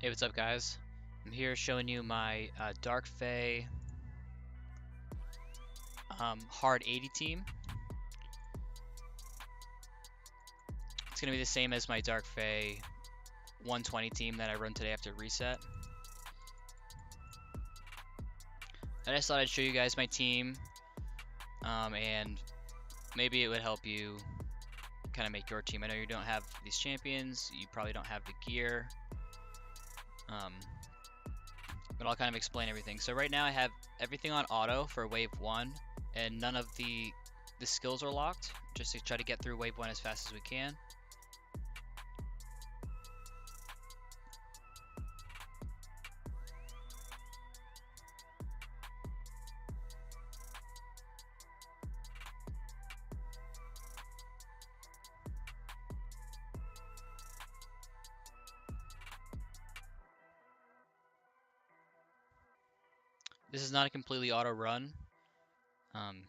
Hey, what's up, guys? I'm here showing you my Dark Fae hard 80 team. It's gonna be the same as my Dark Fae 120 team that I run today after reset. I just thought I'd show you guys my team, and maybe it would help you kind of make your team. I know you don't have these champions, you probably don't have the gear, but I'll kind of explain everything. So right now I have everything on auto for wave 1, and none of the skills are locked, just to try to get through wave 1 as fast as we can. This is not a completely auto run, and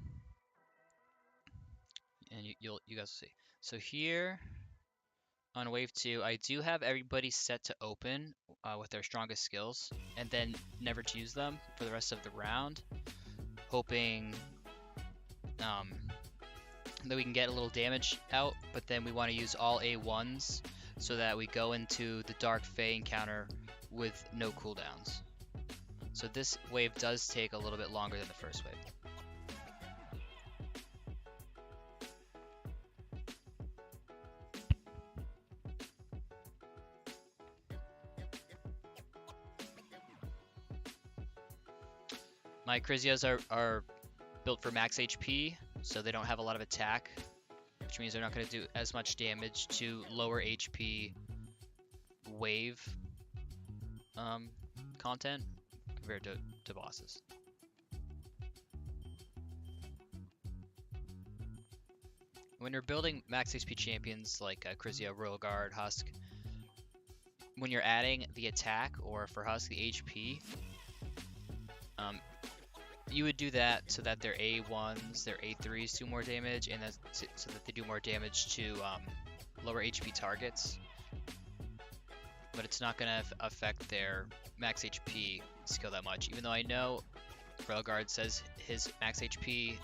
you guys will see. So here on wave 2, I do have everybody set to open with their strongest skills, and then never to use them for the rest of the round, hoping that we can get a little damage out. But then we want to use all A1s so that we go into the Dark Fae encounter with no cooldowns. So this wave does take a little bit longer than the first wave. My Krizias are built for max HP, so they don't have a lot of attack, which means they're not going to do as much damage to lower HP wave content compared to bosses. When you're building max HP champions like Krizia, Royal Guard, Husk, when you're adding the attack, or for Husk the HP, you would do that so that their A1s, their A3s do more damage, and so that they do more damage to lower HP targets. But it's not going to affect their max HP skill that much, even though I know Railguard says his max HP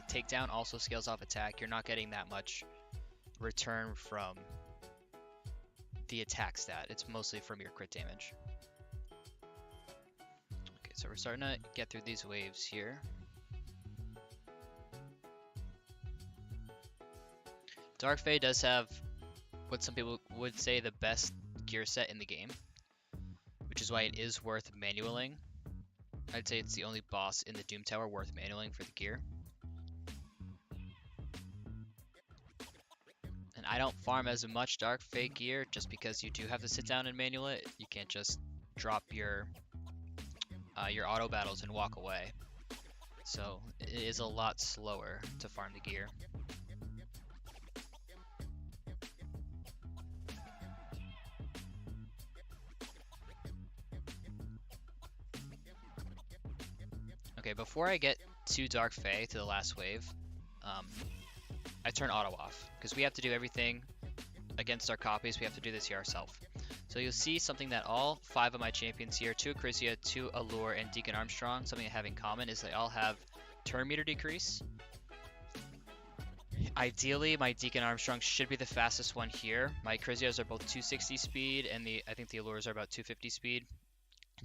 takedown also scales off attack. You're not getting that much return from the attack stat. It's mostly from your crit damage. Okay, so we're starting to get through these waves here. Dark Fae does have what some people would say the best gear set in the game, which is why it is worth manualing. I'd say it's the only boss in the Doom Tower worth manualing for the gear. And I don't farm as much Dark Fae gear just because you do have to sit down and manual it. You can't just drop your auto battles and walk away. So it is a lot slower to farm the gear. Okay, before I get to Dark Fae, to the last wave, I turn auto off, because we have to do everything against our copies. We have to do this here ourselves. So you'll see something that all 5 of my champions here, 2 Krizia, 2 Allure, and Deacon Armstrong, something they have in common is they all have turn meter decrease. Ideally, my Deacon Armstrong should be the fastest one here. My Krizias are both 260 speed, and I think the Allures are about 250 speed.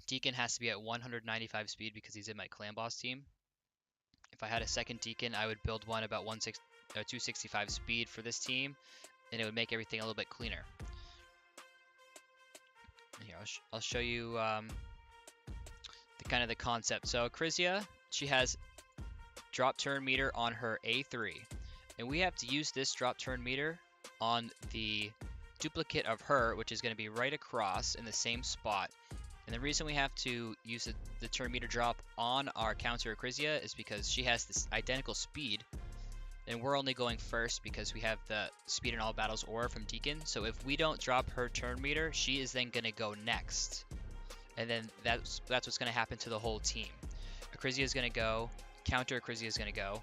Deacon has to be at 195 speed because he's in my clan boss team. If I had a second Deacon, I would build one about 265 speed for this team, and it would make everything a little bit cleaner. Here, I'll show you the concept. So Krizia, she has drop turn meter on her A3, and we have to use this drop turn meter on the duplicate of her, which is going to be right across in the same spot. And the reason we have to use the turn meter drop on our counter Krizia is because she has this identical speed, and we're only going first because we have the speed in all battles aura from Deacon. So if we don't drop her turn meter, she is then going to go next. And then that's what's going to happen to the whole team. Krizia is going to go, counter Krizia is going to go,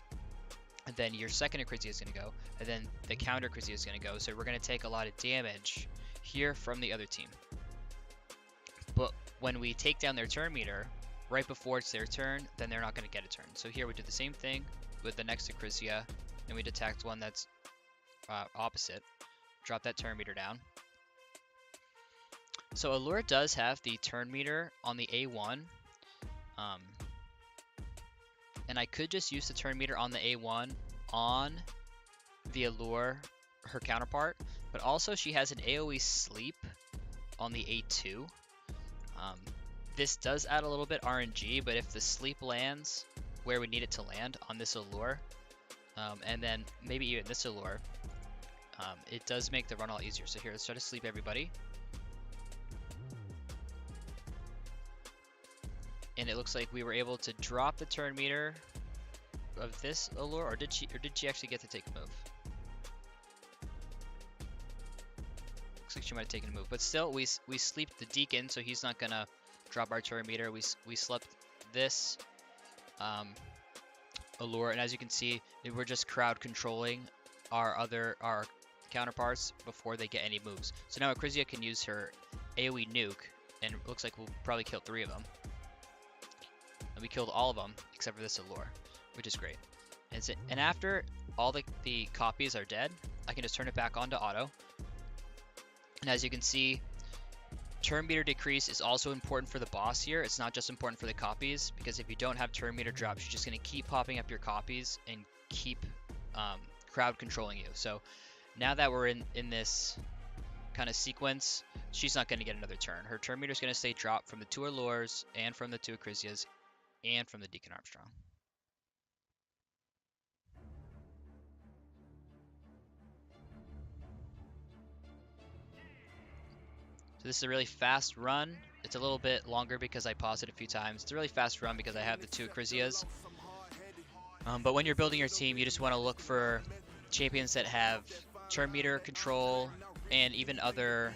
and then your second Krizia is going to go, and then the counter Krizia is going to go. So we're going to take a lot of damage here from the other team. when we take down their turn meter, right before it's their turn, then they're not going to get a turn. So here we do the same thing with the next Acrisia, and we detect one that's opposite. Drop that turn meter down. So Allure does have the turn meter on the A1, and I could just use the turn meter on the A1 on the Allure, her counterpart, but also she has an AoE sleep on the A2. This does add a little bit RNG, but if the sleep lands where we need it to land on this Allure, and then maybe even this Allure, it does make the run a lot easier. So here, let's try to sleep everybody. And it looks like we were able to drop the turn meter of this Allure, or did she actually get to take a move? Looks like she might have taken a move, but still, we sleeped the Deacon, so he's not gonna drop our turn meter. We slept this Allure, and as you can see, we're just crowd controlling our counterparts before they get any moves. So now Acrisia can use her AoE nuke, and it looks like we'll probably kill 3 of them. And we killed all of them except for this Allure, which is great. And after all the copies are dead, I can just turn it back on to auto. And as you can see, turn meter decrease is also important for the boss here. It's not just important for the copies, because if you don't have turn meter drops, you're just going to keep popping up your copies and keep crowd controlling you. So now that we're in this kind of sequence, she's not going to get another turn. Her turn meter is going to stay dropped from the 2 Allures and from the 2 Acrisias and from the Deacon Armstrong. So this is a really fast run. It's a little bit longer because I paused it a few times. It's a really fast run because I have the 2 Acrisias. But when you're building your team, you just want to look for champions that have turn meter control and even other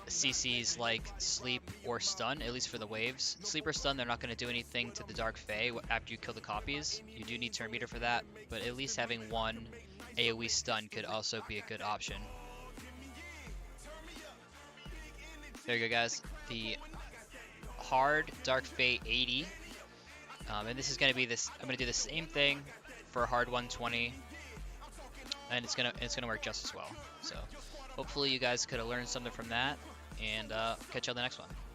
CCs like sleep or stun, at least for the waves. Sleep or stun, they're not going to do anything to the Dark Fae after you kill the copies. You do need turn meter for that, but at least having 1 AoE stun could also be a good option. There you go, guys. The hard Dark Fae 80. And this is going to be this. I'm going to do the same thing for hard 120, and it's gonna work just as well. So hopefully you guys could have learned something from that, and catch you on the next one.